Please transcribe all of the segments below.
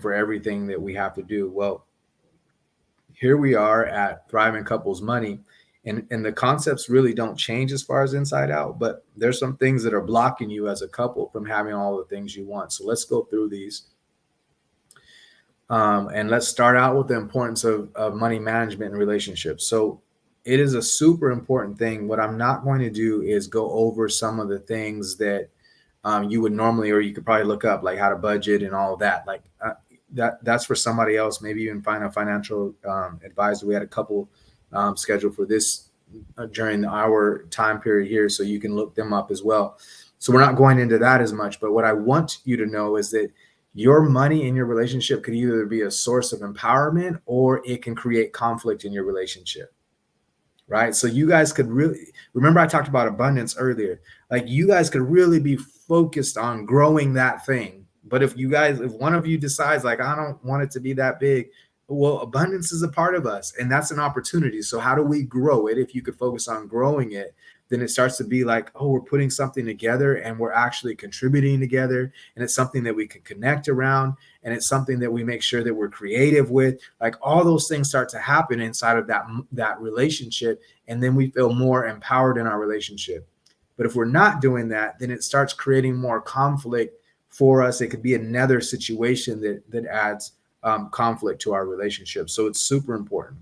for everything that we have to do. Well, here we are at Thriving Couples Money, and the concepts really don't change as far as inside out, but there's some things that are blocking you as a couple from having all the things you want. So let's go through these. And let's start out with the importance of money management and relationships. So it is a super important thing. What I'm not going to do is go over some of the things that you would normally, or you could probably look up, like how to budget and all of that. Like that's for somebody else. Maybe you can find a financial advisor. We had a couple scheduled for this during our time period here, so you can look them up as well. So we're not going into that as much. But what I want you to know is that your money in your relationship could either be a source of empowerment or it can create conflict in your relationship, right? So you guys could really remember I talked about abundance earlier. Like you guys could really be focused on growing that thing. But if one of you decides like, I don't want it to be that big, well, abundance is a part of us and that's an opportunity. So how do we grow it? If you could focus on growing it, then it starts to be like, oh, we're putting something together and we're actually contributing together. And it's something that we can connect around. And it's something that we make sure that we're creative with. Like all those things start to happen inside of that relationship. And then we feel more empowered in our relationship. But if we're not doing that, then it starts creating more conflict for us. It could be another situation that adds conflict to our relationship. So it's super important.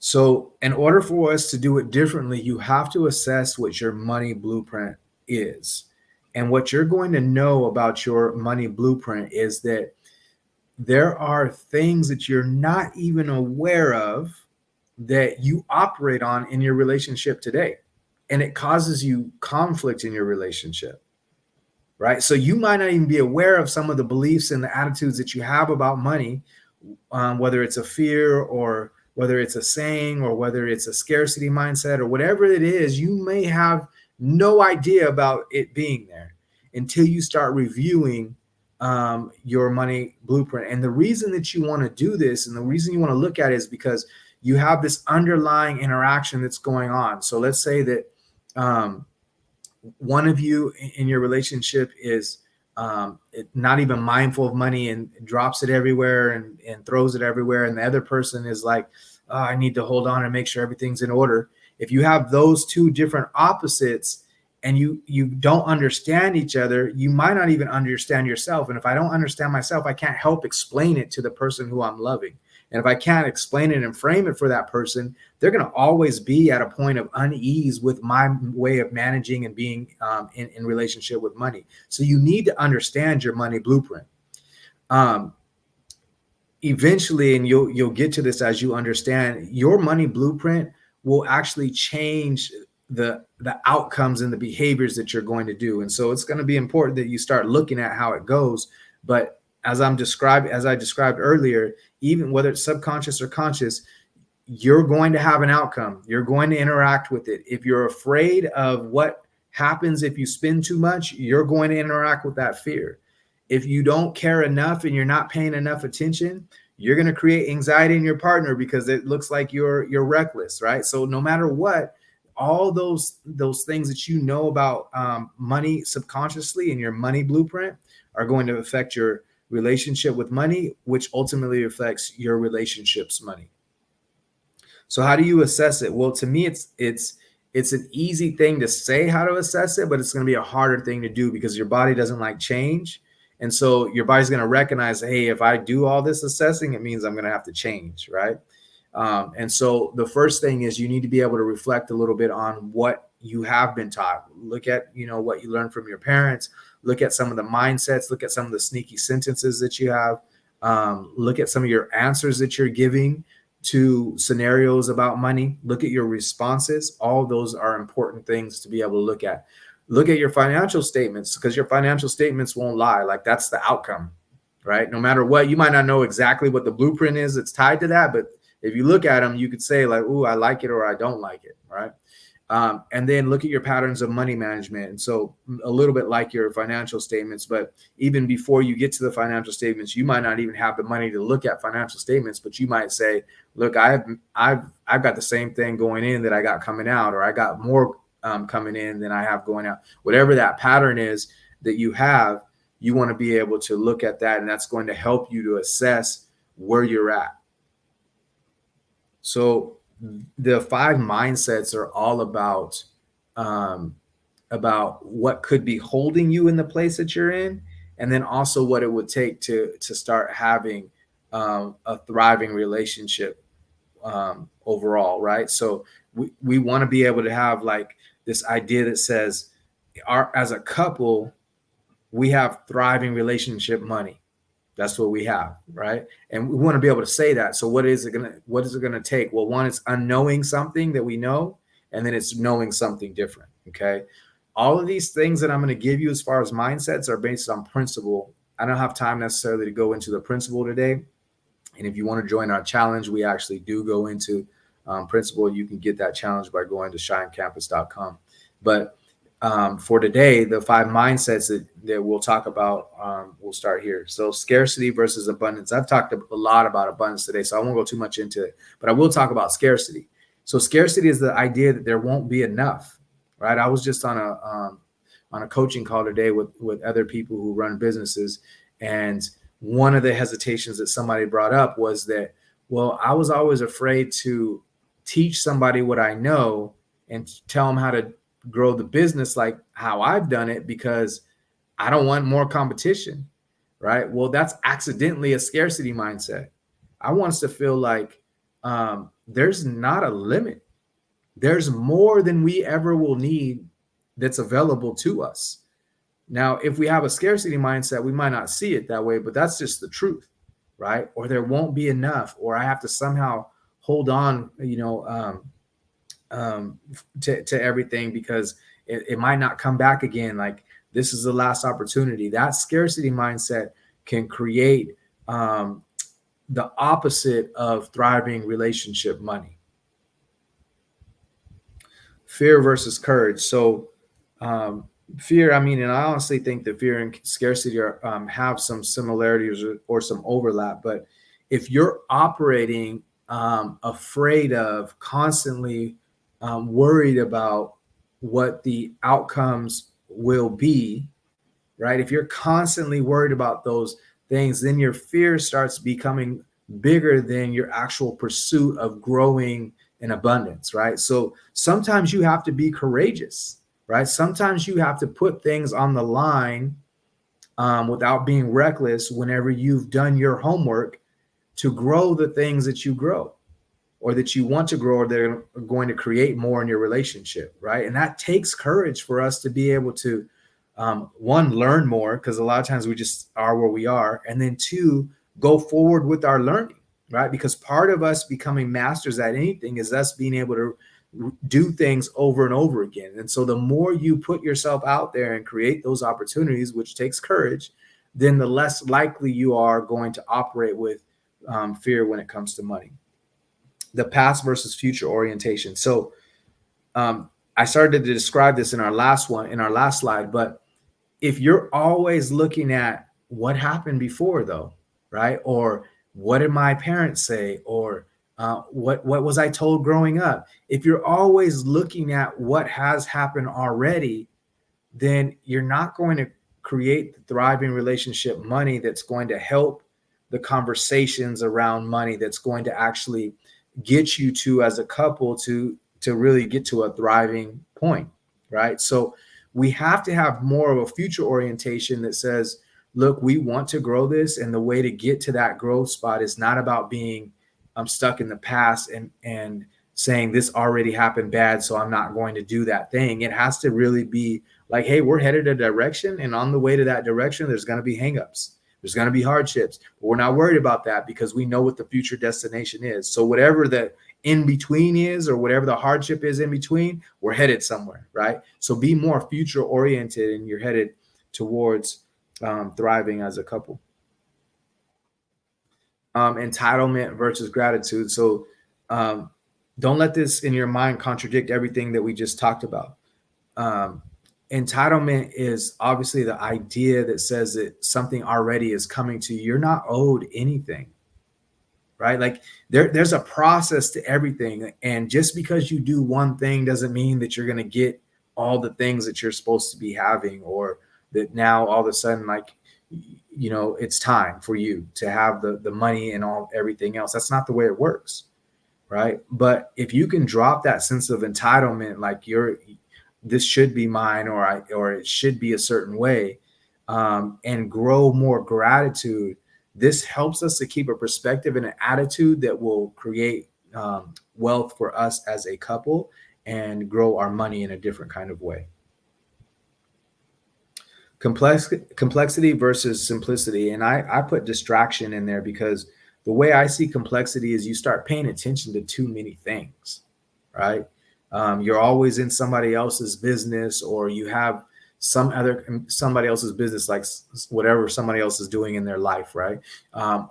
So in order for us to do it differently, you have to assess what your money blueprint is. And what you're going to know about your money blueprint is that there are things that you're not even aware of that you operate on in your relationship today. And it causes you conflict in your relationship, right? So you might not even be aware of some of the beliefs and the attitudes that you have about money, whether it's a fear or whether it's a saying or whether it's a scarcity mindset or whatever it is. You may have no idea about it being there until you start reviewing your money blueprint. And the reason that you want to do this and the reason you want to look at it is because you have this underlying interaction that's going on. So let's say that one of you in your relationship is not even mindful of money and drops it everywhere and throws it everywhere. And the other person is like, oh, I need to hold on and make sure everything's in order. If you have those two different opposites and you don't understand each other, you might not even understand yourself. And if I don't understand myself, I can't help explain it to the person who I'm loving. And if I can't explain it and frame it for that person, they're going to always be at a point of unease with my way of managing and being in relationship with money. So you need to understand your money blueprint. Eventually, and you'll get to this as you understand, your money blueprint will actually change the outcomes and the behaviors that you're going to do. And so it's going to be important that you start looking at how it goes. But as I described earlier, even whether it's subconscious or conscious, you're going to have an outcome. You're going to interact with it. If you're afraid of what happens if you spend too much, you're going to interact with that fear. If you don't care enough and you're not paying enough attention, you're going to create anxiety in your partner because it looks like you're reckless, right? So no matter what, all those things that you know about money subconsciously in your money blueprint are going to affect your relationship with money, which ultimately affects your relationship's money. So how do you assess it? Well, to me, it's an easy thing to say how to assess it, but it's going to be a harder thing to do because your body doesn't like change. And so your body's going to recognize, hey, if I do all this assessing, it means I'm going to have to change, right? And so the first thing is you need to be able to reflect a little bit on what you have been taught. Look at, what you learned from your parents. Look at some of the mindsets. Look at some of the sneaky sentences that you have. Look at some of your answers that you're giving to scenarios about money. Look at your responses. All those are important things to be able to look at. Look at your financial statements because your financial statements won't lie. Like that's the outcome, right? No matter what, you might not know exactly what the blueprint is that's tied to that, but if you look at them, you could say like, "Ooh, I like it," or "I don't like it," right? And then look at your patterns of money management. And so a little bit like your financial statements, but even before you get to the financial statements, you might not even have the money to look at financial statements, but you might say, look, I've got the same thing going in that I got coming out, or I got more coming in than I have going out. Whatever that pattern is that you have, you want to be able to look at that, and that's going to help you to assess where you're at. So the 5 mindsets are all about what could be holding you in the place that you're in, and then also what it would take to start having a thriving relationship overall, right? So we want to be able to have like this idea that says, as a couple, we have thriving relationship money. That's what we have, right? And we want to be able to say that. So what is it gonna take? Well, one is unknowing something that we know, and then it's knowing something different. Okay. All of these things that I'm going to give you as far as mindsets are based on principle. I don't have time necessarily to go into the principle today. And if you want to join our challenge, we actually do go into principle. You can get that challenge by going to shinecampus.com. But for today, the 5 mindsets that we'll talk about, we'll start here. So scarcity versus abundance. I've talked a lot about abundance today, so I won't go too much into it, but I will talk about scarcity. So scarcity is the idea that there won't be enough, right? I was just on a coaching call today with other people who run businesses, and one of the hesitations that somebody brought up was that, well, I was always afraid to teach somebody what I know and tell them how to grow the business like how I've done it, because I don't want more competition, right? Well, that's accidentally a scarcity mindset. I want us to feel like there's not a limit. There's more than we ever will need that's available to us. Now, if we have a scarcity mindset, we might not see it that way, but that's just the truth, right? Or there won't be enough, or I have to somehow hold on, to everything because it might not come back again. Like, this is the last opportunity. That scarcity mindset can create the opposite of thriving relationship money. Fear versus courage. So fear, and I honestly think that fear and scarcity have some similarities or some overlap. But if you're operating afraid of, constantly worried about what the outcomes will be, right? If you're constantly worried about those things, then your fear starts becoming bigger than your actual pursuit of growing in abundance, right? So sometimes you have to be courageous, right? Sometimes you have to put things on the line without being reckless whenever you've done your homework to grow the things that you grow or that you want to grow, or they're going to create more in your relationship, right? And that takes courage for us to be able to, one, learn more, because a lot of times we just are where we are, and then two, go forward with our learning, right? Because part of us becoming masters at anything is us being able to do things over and over again. And so the more you put yourself out there and create those opportunities, which takes courage, then the less likely you are going to operate with fear when it comes to money. The past versus future orientation. So I started to describe this in our last slide, but if you're always looking at what happened before, though, right? Or what did my parents say? Or what was I told growing up? If you're always looking at what has happened already, then you're not going to create the thriving relationship money that's going to help the conversations around money, that's going to actually get you to, as a couple, to really get to a thriving point, right? So we have to have more of a future orientation that says, look, we want to grow this, and the way to get to that growth spot is not about being stuck in the past and saying this already happened bad, so I'm not going to do that thing. It has to really be like, hey, we're headed a direction, and on the way to that direction, there's going to be hangups. There's going to be hardships, but we're not worried about that because we know what the future destination is. So whatever the in between is, or whatever the hardship is in between, we're headed somewhere, right? So be more future oriented, and you're headed towards thriving as a couple. Entitlement versus gratitude. So don't let this in your mind contradict everything that we just talked about. Entitlement is obviously the idea that says that something already is coming to you. You're not owed anything, right? Like there's a process to everything. And just because you do one thing doesn't mean that you're going to get all the things that you're supposed to be having, or that now all of a sudden, like, it's time for you to have the money and everything else. That's not the way it works, right? But if you can drop that sense of entitlement, like this should be mine, or it should be a certain way, and grow more gratitude, this helps us to keep a perspective and an attitude that will create wealth for us as a couple and grow our money in a different kind of way. Complexity versus simplicity. And I put distraction in there because the way I see complexity is you start paying attention to too many things, right? You're always in somebody else's business, or you have somebody else's business, like whatever somebody else is doing in their life, right?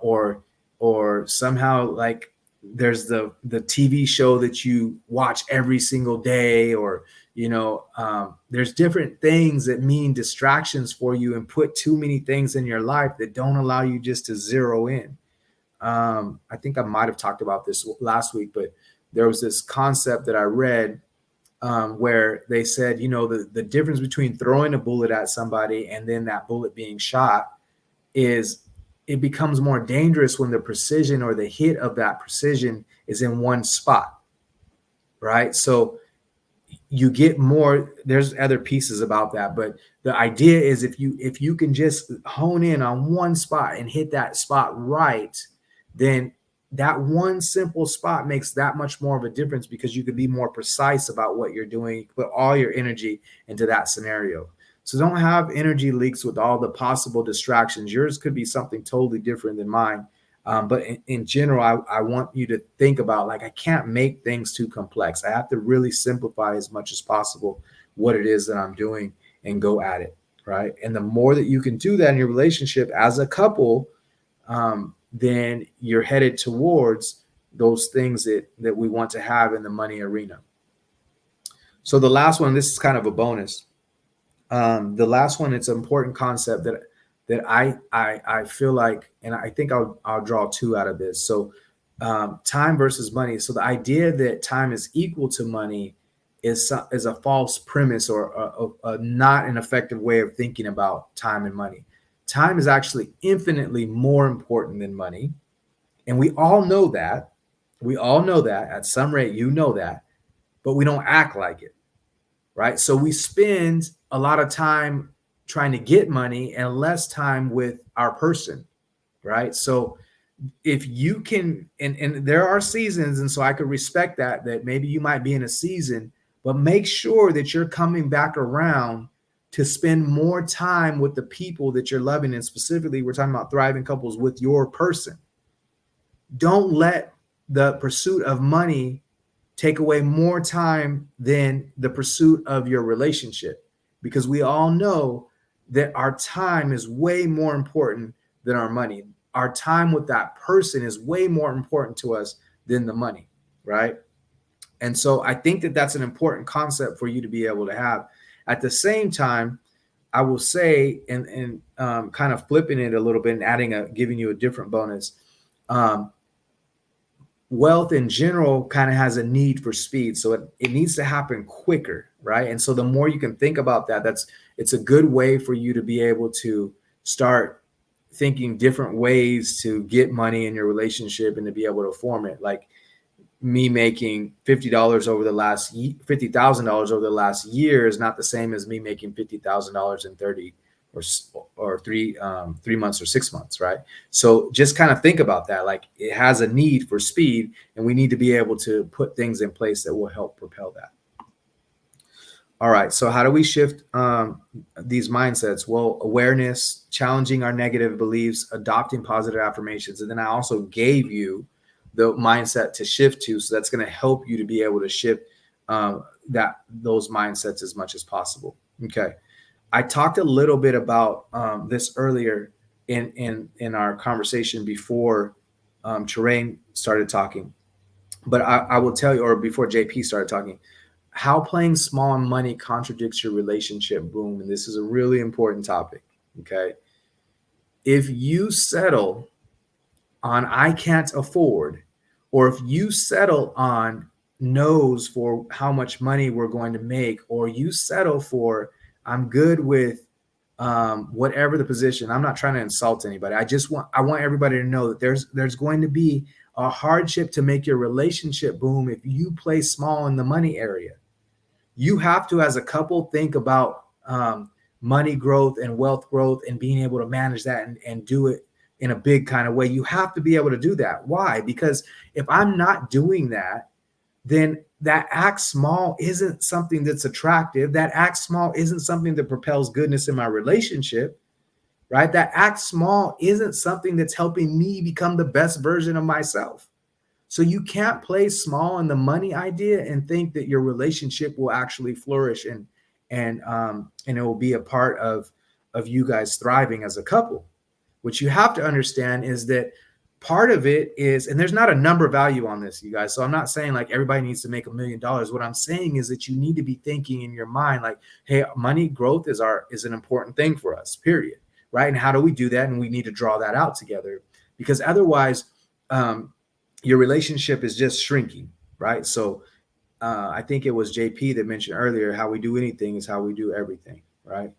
Or somehow, like, there's the TV show that you watch every single day, or there's different things that mean distractions for you, and put too many things in your life that don't allow you just to zero in. I think I might have talked about this last week, but there was this concept that I read where they said, the difference between throwing a bullet at somebody and then that bullet being shot is it becomes more dangerous when the precision or the hit of that precision is in one spot, right? So you get more, there's other pieces about that, but the idea is if you can just hone in on one spot and hit that spot right, then that one simple spot makes that much more of a difference, because you can be more precise about what you're doing, put all your energy into that scenario. So don't have energy leaks with all the possible distractions. Yours could be something totally different than mine. But in general, I want you to think about, like, I can't make things too complex. I have to really simplify as much as possible what it is that I'm doing and go at it, right? And the more that you can do that in your relationship as a couple, then you're headed towards those things that we want to have in the money arena. So the last one, this is kind of a bonus. The last one, it's an important concept that I feel like, and I think I'll draw two out of this. So time versus money. So the idea that time is equal to money is a false premise, or a not an effective way of thinking about time and money. Time is actually infinitely more important than money. And we all know that. We all know that at some rate, that, but we don't act like it, right? So we spend a lot of time trying to get money and less time with our person, right? So if you can, and there are seasons, and so I could respect that maybe you might be in a season, but make sure that you're coming back around to spend more time with the people that you're loving. And specifically, we're talking about thriving couples with your person. Don't let the pursuit of money take away more time than the pursuit of your relationship, because we all know that our time is way more important than our money. Our time with that person is way more important to us than the money, right? And so I think that that's an important concept for you to be able to have. At the same time, I will say, and kind of flipping it a little bit and giving you a different bonus. Wealth in general kind of has a need for speed. So it needs to happen quicker, right? And so the more you can think about that, it's a good way for you to be able to start thinking different ways to get money in your relationship and to be able to form it. Like me making $50 over the last $50,000 over the last year is not the same as me making $50,000 in 30 or 3 months or 6 months, right? So just kind of think about that. Like, it has a need for speed, and we need to be able to put things in place that will help propel that. All right. So how do we shift these mindsets? Well, awareness, challenging our negative beliefs, adopting positive affirmations. And then I also gave you the mindset to shift to. So that's going to help you to be able to shift those mindsets as much as possible. Okay. I talked a little bit about this earlier in our conversation before Terrain started talking. But I will tell you, or before JP started talking, how playing small money contradicts your relationship. Boom. And this is a really important topic. Okay. If you settle on I can't afford, or if you settle on no's for how much money we're going to make, or you settle for I'm good with whatever the position. I'm not trying to insult anybody. I want everybody to know that there's going to be a hardship to make your relationship boom if you play small in the money area. You have to, as a couple, think about money growth and wealth growth and being able to manage that and do it in a big kind of way. You have to be able to do that. Why? Because if I'm not doing that, then that act small isn't something that's attractive. That act small isn't something that propels goodness in my relationship, right? That act small isn't something that's helping me become the best version of myself. So you can't play small in the money idea and think that your relationship will actually flourish and it will be a part of you guys thriving as a couple. What you have to understand is that part of it is, and there's not a number value on this, you guys. So I'm not saying like everybody needs to make $1 million. What I'm saying is that you need to be thinking in your mind like, hey, money growth is an important thing for us, period. Right. And how do we do that? And we need to draw that out together, because otherwise, your relationship is just shrinking, right? So I think it was JP that mentioned earlier, how we do anything is how we do everything, right?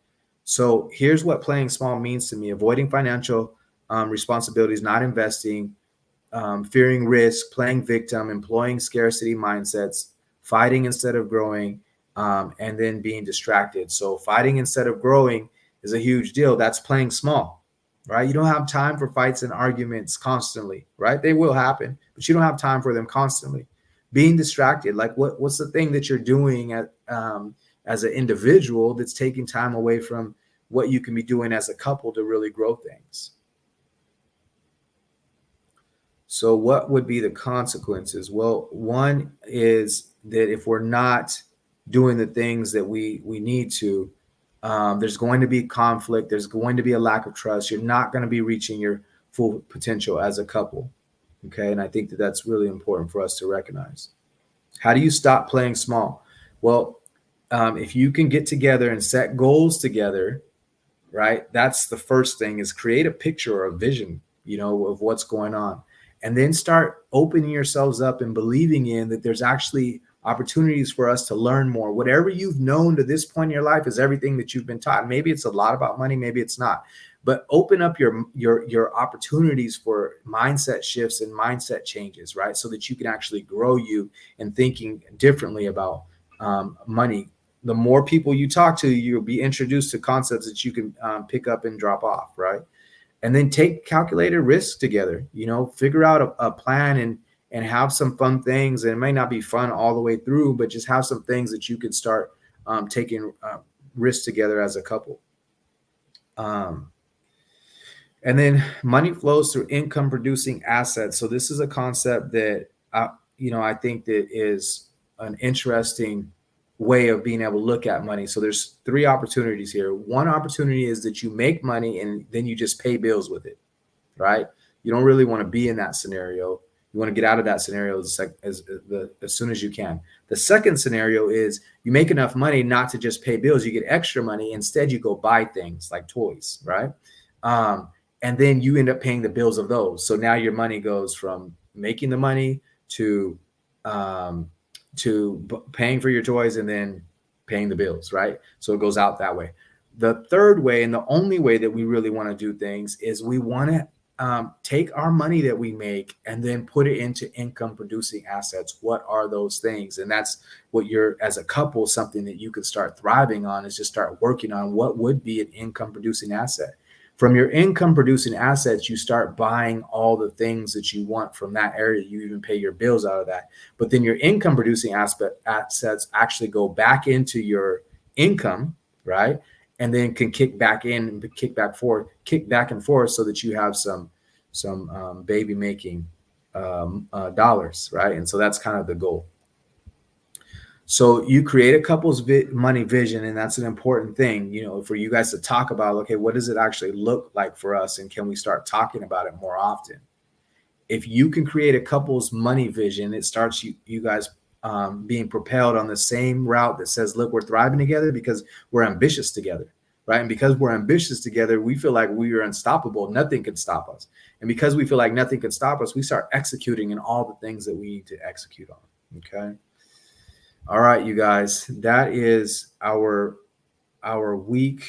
So here's what playing small means to me: avoiding financial responsibilities, not investing, fearing risk, playing victim, employing scarcity mindsets, fighting instead of growing, and then being distracted. So fighting instead of growing is a huge deal. That's playing small, right? You don't have time for fights and arguments constantly, right? They will happen, but you don't have time for them constantly. Being distracted, like what's the thing that you're doing as an individual that's taking time away from what you can be doing as a couple to really grow things? So what would be the consequences? Well, one is that if we're not doing the things that we need to, there's going to be conflict. There's going to be a lack of trust. You're not going to be reaching your full potential as a couple. Okay. And I think that that's really important for us to recognize. How do you stop playing small? Well, if you can get together and set goals together, right? That's the first thing, is create a picture or a vision, of what's going on. And then start opening yourselves up and believing in that there's actually opportunities for us to learn more. Whatever you've known to this point in your life is everything that you've been taught. Maybe it's a lot about money, maybe it's not. But open up your opportunities for mindset shifts and mindset changes, right? So that you can actually grow you and thinking differently about money. The more people you talk to, you'll be introduced to concepts that you can pick up and drop off, right? And then take calculated risks together. Figure out a plan and have some fun things. And it may not be fun all the way through, but just have some things that you can start taking risks together as a couple. And then money flows through income producing assets. So this is a concept that I think that is an interesting way of being able to look at money. So there's three opportunities here. One opportunity is that you make money and then you just pay bills with it, right? You don't really want to be in that scenario. You want to get out of that scenario as soon as you can. The second scenario is you make enough money not to just pay bills. You get extra money. Instead, you go buy things like toys, right? And then you end up paying the bills of those. So now your money goes from making the money to paying for your toys and then paying the bills, right? So it goes out that way. The third way, and the only way that we really want to do things, is we want to take our money that we make and then put it into income producing assets. What are those things? And that's what you're, as a couple, something that you could start thriving on, is just start working on what would be an income producing asset. From your income producing assets, you start buying all the things that you want from that area. You even pay your bills out of that. But then your income producing assets actually go back into your income, right? And then can kick back in and kick back and forth so that you have some baby making dollars, right? And so that's kind of the goal. So you create a couple's money vision, and that's an important thing, for you guys to talk about. Okay, what does it actually look like for us, and can we start talking about it more often? If you can create a couple's money vision, it starts you guys being propelled on the same route that says, look, we're thriving together because we're ambitious together, right? And because we're ambitious together, we feel like we are unstoppable. Nothing can stop us. And because we feel like nothing can stop us, we start executing in all the things that we need to execute on. Okay. All right, you guys, that is our week